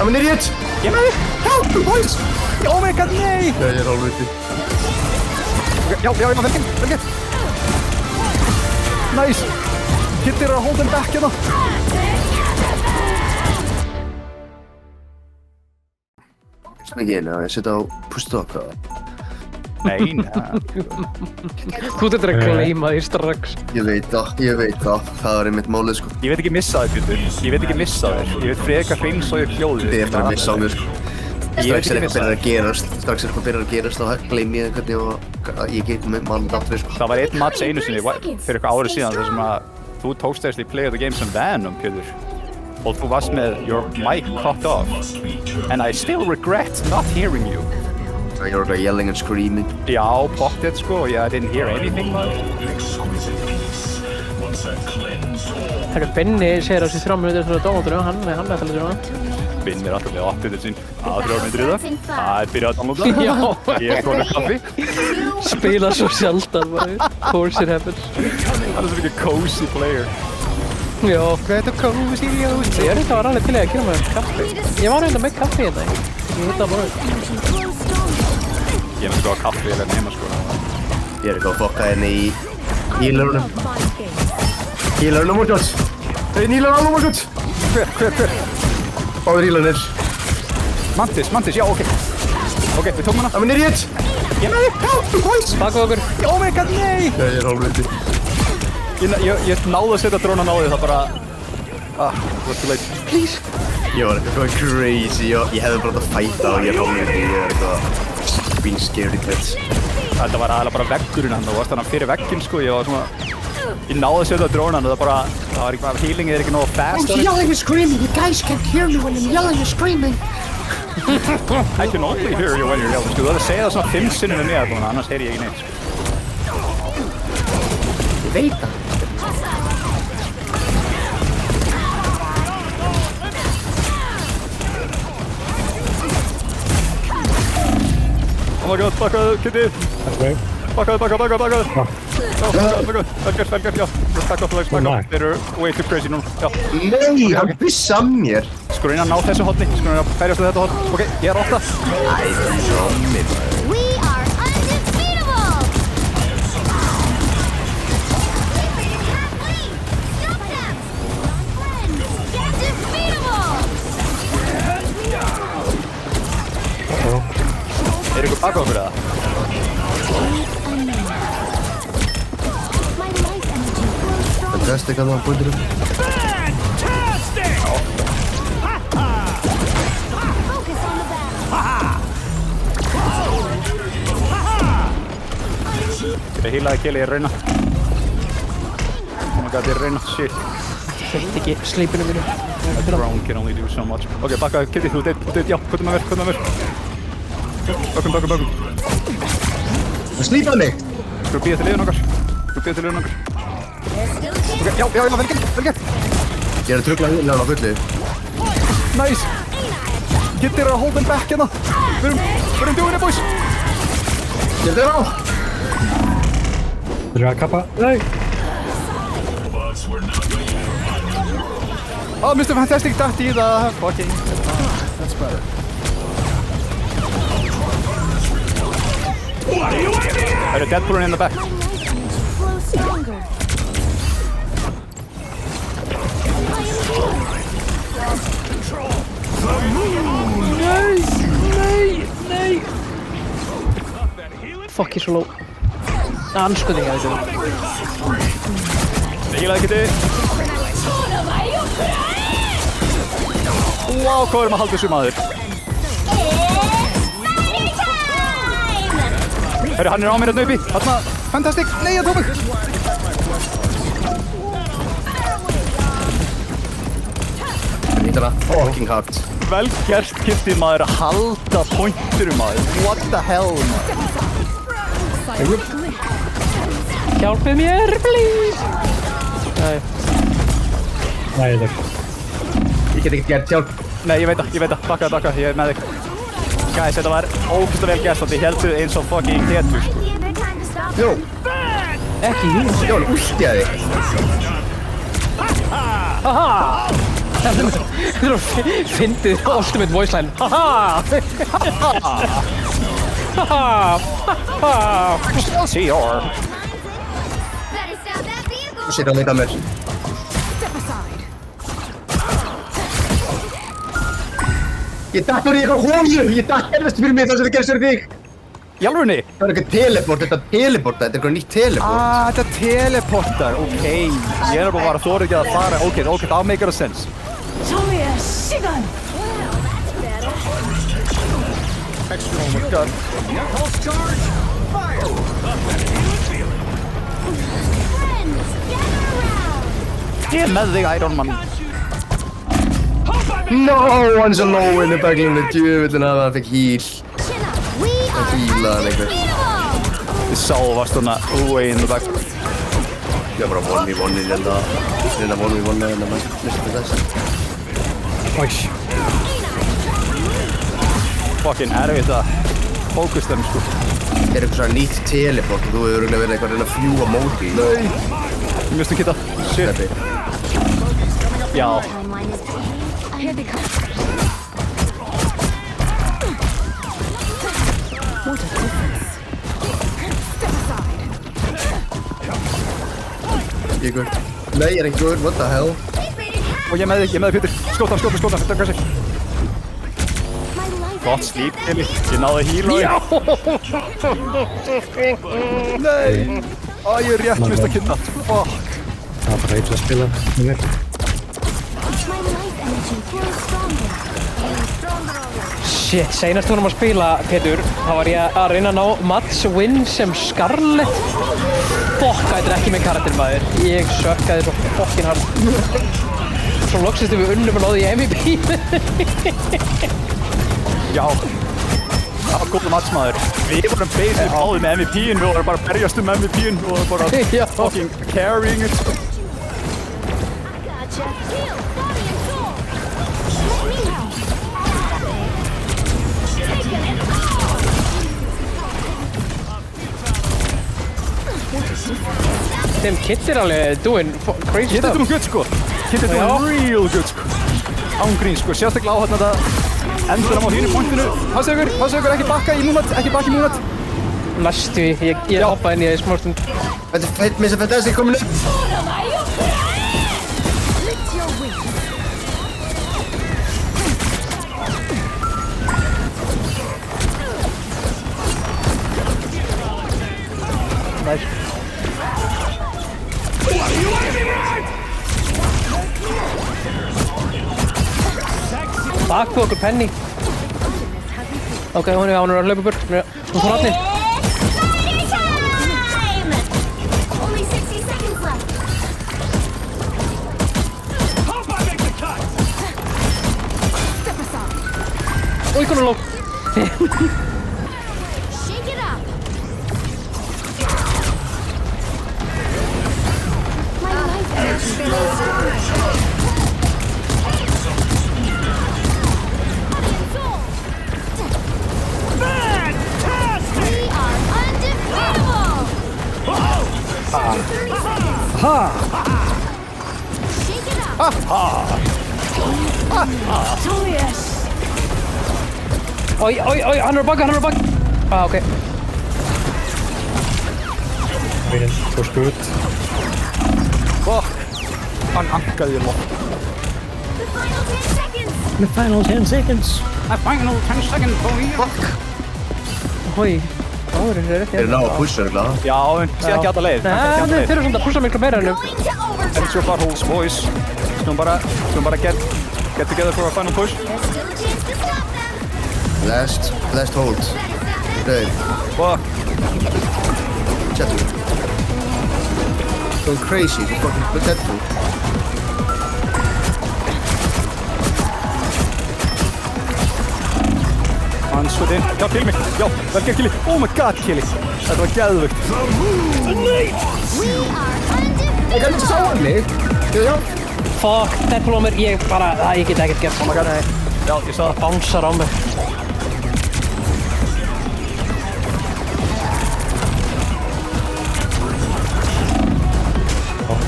I'm an idiot! Ég með þig! Help, boys! Oh my god, nei! Já, ég alveg viti. Já, vel gert. Nice! Kitty að hold him back hérna. Ekki einu, ég setja á push-stop það. Nei. Þú þetta gleyma því strax. Ég veit það. Það var einmitt málið, sko. Ég veit ekki missa þér, Pétur. Ég veit frekar hreins og ég hljóðið. Þið eftir að missa á mér, sko. Strax eitthvað byrjar að gerast, þá gleym ég hvernig og ég get með mann aftur, sko. Það var einn match einu sinni fyrir eitthvað árið síðan þar sem að þú tókst actually play of the game sem Venom, Pétur. Og þú varst með your mic cut off. And I still regret not hearing you. You're like yelling and screaming. Já, pottið sko, I didn't hear anything, maður. Herru, Benni segir á sér 3 minútur fyrir dómatunum, hann er alltaf svona. Benni er alltaf með 8 sín að 3 minútur í það. Það er byrjað að downloada. Já. Ég er konur kaffi. Spila svo sjaldan, maður. Course it happens. Hann er svo mikið cozy player. Já. Hvað er þetta cozy? Ég þetta var alveg til að gera með kaffi. Ég var reynda með kaffi hérna. Ég hitta bara upp. Ég er með sko kaffi hérna heima sko. Ég er eitthvað að fokka hérna í healerunum. Healerunum morgjóts. Hey, healerunum morgjóts. Hver? Báður healerunir. Mantis, já, ok. Ok, við tókum hana. I'm an idiot! Ég með þig, help, boys! Baka okkur. Oh my god, nei! Já, ég er alveg viti. Ég náði að setja drónan á því, það bara... was too late. Please! Ég var eitthvað crazy, ég hefði bara átt að fæta og ég er alveg viti, ég er eitthvað... being scaredy cat. Þetta var aðalega bara veggurinn hann, þú varst hann fyrir vegginn sko, ég var svona... Ég náði að setja drónan og það bara... Það var ekki, healingið er ekki nógu fast. I'm yelling and screaming, you guys can't hear me when I'm yelling and screaming. I can only hear you when you're yelling, sko, þú þarf að segja það svona 5 sinnum með mér, annars heyri ég ekki neitt, sko. Ég veit það. Oh my god, bakkaðu, Kitty! Bakkaðu! Vel gert, já. Takk á flags, bakkaðu. Þeir eru way too crazy núna, já. Nei, hann vissi að mér. Sko reyna að ná þessu hotni, sko reyna að ferjast við þetta hotn. Ok, ég er 8. Æ, zombie. We are undefeatable! Stop them! Get defeatable! Er ykkur baka okkur eða? Fantastic að það búinir upp. Ég healaði Kelly, ég er að reyna. Oh my god, ég er að reyna, shit. Heitt ekki sleipinu mínu. Drone can only do so much. Ok, baka, Kitty, þú deitt, já, hvað með mér? Bökum. Það slípaði mig! Skulum býða til liðun okkar. Ok, já, vel gert. Ég er að trugla hérna á fullu. Nice! Kitty er að hold him back hérna. Við erum doing it, boys. Ég er á! Þurfum að kappa? Nei! Mr. Fantastic datt í það. Fucking. That's better. There are Deadpool in the back. Flow stronger. Nei! Fuck, ég er svo low. Anskuðing að þetta. Ég healaði Kitty. Wow, hvað erum að halda þessu maður? Herru, hann er á mér hérna uppi. Þarna, Fantastic. Nei, ég tók mig. Ég hýttar það fucking hard. Vel gert, Kitty, maður, að halda pointurum maður. What the hell, maður? Hjálpið mér, please! Nei. Nei, takk. Ég get ekkert gert sjálf. Nei, ég veit það. Bakka, ég er með þig. Guys, þetta var ógeðslega vel gert og þið heldur eins og fucking hetju, sko. Jó, Ekki hýn. Jón, últi að þig. Haha! Þetta er fyndið ultimate voice line. Haha! Haha! See your... Better stop that vehicle. Þú sér að leita mér. Step aside. Ég datt úr í eitthvað hólu! Ég datt helvest fyrir mig þar sem það gerst fyrir þig! Í alvörunni? Það er eitthvað teleport, þetta er eitthvað nýtt teleport. Þetta teleportar, ok. Ég er bara að þóra ekki að fara. Ok, that makes a sense. Julia, Shigan. Oh my god. Friends, gather around. Ég er með þig, Iron Man. No, hann er svo low inn í baklunni, djöfullin að hann fekk heal. Chin up. We are Fíla hann einhver. unbeatable. Þið sáfast hana way in the back. Ég er bara one v one í þetta. Reyna one v one en það mistur þess. Æs. Fucking erfitt að fókus þeim, sko. Er eitthvað svona nýtt teleport og þú hefur örugglega verið eitthvað að reyna að fljúga móti. Nei! Ég mistum ekki það. Shit. Steppi. Já. Timeline is here they come. Step aside. Ég er guð. Nei, ég er ekki guð, what the hell? Og ég er með þig, Pétur. Skóta, þetta er kannski. My life Gott slíp, Kelly. Ég náði að heala þig. Nei. Ég er rétt mist að kynna. Fuck. Það var bara eitthvað að spila með mér. My life energy grows stronger. Shit, seinast vorum að spila, Pétur, þá var ég að reyna að ná Mats win sem Scarlet. Fokk, þetta er ekki minn karakter, maður. Ég sökkaði svo fokkin hard. Svo loksist við unnum og náði ég MVP. Já. Það var góð matsmaður. Við vorum basically báðið með MVP-in, við vorum bara að berjast MVP-in og bara Já. fucking carrying it. I gotcha. Heal, body and soul. Let me help. Taking it all. Þeim Kit er alveg doing crazy Ég stuff. þetta good, sko. Kitty Já. doing real good, sko. Ángrín, sko. Sérstaklega á hérna þetta endurum á hínu pointinu. Passu ykkur, ekki bakka í múnat. Næstu, ég hoppaði inn í það í smá stund. Þetta er fett með þess að fantastic komin upp. Lift your wings. Næs. Bakku okkur Penny. Ok, hún er að hlaupa burt. Hún fór átni. It's party time! Only 60 seconds left. Step aside. Új, hún er lók. Shake it up. My life energy grows stronger. Body and soul. We are undefeatable. 30 seconds. Shake it up. Julius. Oj, hann er á bak. Ok. Minn, þú skut. Fuck. Hann ankaði í loft. The final 10 seconds. The final 10 seconds. Hói. Áðurinn er rétt. Er það ná að pusha þetta? Já, en sé ekki alla leið. Nei, þeir eru svona að pussa miklu meira ennum. Going to overtime. It's your buttholes, boys. Skulum bara get together for a final push. There's still a chance to stop them. Last hold. Rauð. Fuck. Chattu. Going crazy, þú fucking Deadpool. Hann skot inn. Já, kill mig. Já, vel gert, Kili. Oh my god, Kili. Þetta var geðvögt. We are undefeated. Ég kann ekki sá hann mig. Já. Fuck, Deadpool á mér. Ég get ekkert gert. Oh my god. Já, ég sá það. Bánsar á mig.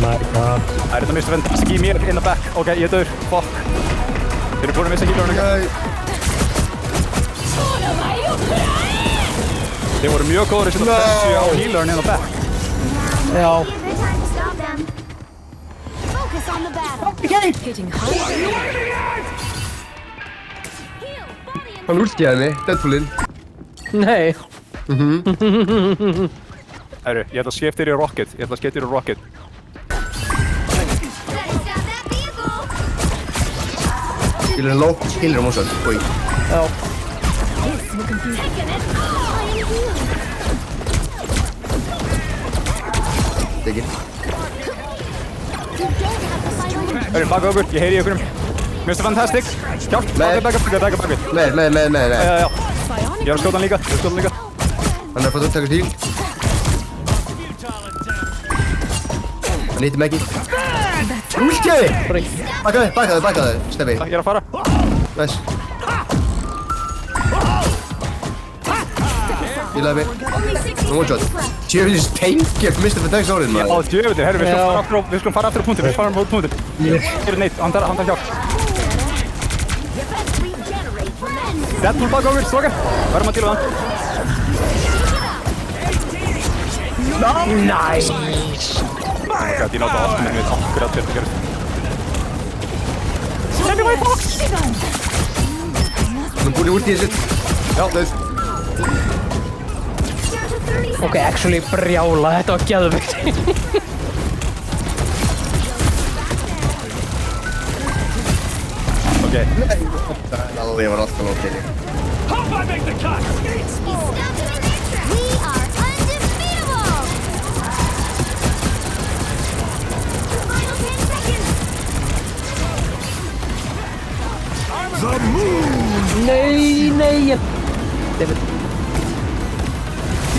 my god. Það er þetta Mr. Fantastic í mér, in the back. Ok, ég er döður. Fuck. Þeir eru búin að missa healerunum. Þeir voru mjög góður að setja pressu á healerun in the back. Já. Focus on the battle. Hitting high. Hann últiði henni, Deadpoolinn. Nei. Herru, ég ætla að skipta þér í rocket. Ég ætla að skipta þér í rocket. Healerinn low, healerinn mósað. Oi. Já. Tekinn. Herru, baka okkur. Ég heyri í okkurum. Mr. Fantastic. Hjálp. Baka. Nei. Já. Ég er að skjóta hann líka. Hann er að fara að taka stíl. Hann hittir mig ekki. Últiði! Bakaði, Steffi. Ég er að fara. Nice. Ég laði mig. One shot. Tjöfis tengjum Mr. Fantastic árið, Já, maður. djöfull. Herru, við skulum fara aftur á punktin. Við fara á punktin. Hér er neitt. Hann þarf hjálp. Deadpool baka okkur, strókar. Verðum að díla við hann. Nice. Oh my god, ég nátti að opna mig við akkurat þetta gerist. Send me my box! Hann er búin í últíði sitt. Já, nice. Ok, actually brjála, þetta var geðvikt. Ok. Ég var alltaf nóg til. We are undefeatable. Final 10 seconds. Nei.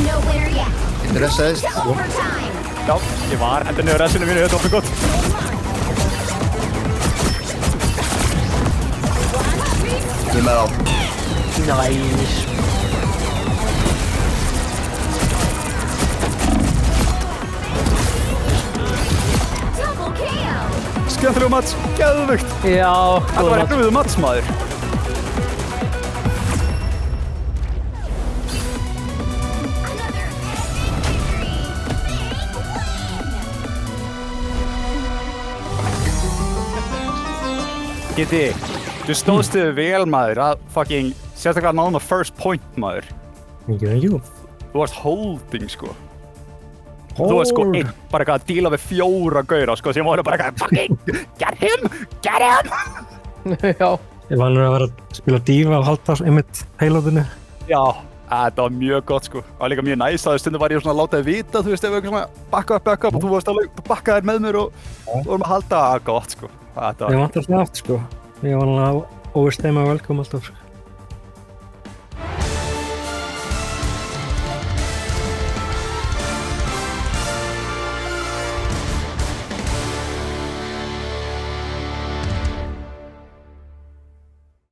Nowhere yet. Interessaðist. Overtime. Já, ég var enda niður ressinu mínu, þetta var fyrir gott. Ég með á. Nice. Double KO. Skemmtilegu Mats, geðvögt. Já, Þetta var erfiðu Mats, maður. Giti, þú stóðst þig vel, maður, að fucking sérstaklega náðum að first point, maður. Thank you. Þú varst holding, sko. Þú varst sko einn, bara eitthvað að díla við 4 gauðra, sko, sem voru bara eitthvað fucking, get him! Já. Ég var að vera að spila Diva og halda einmitt payloadinu. Já, þetta var mjög gott, sko. Það var líka mjög næst, að stundum var ég svona að láta þið vita, þú veist, ef eitthvað svona back up, og þú varst alveg bakkaðir með mér og vorum að halda gott, sko. Þetta Ég var... vantar það oft, sko. Ég var alveg overstay my welcome alltaf, sko.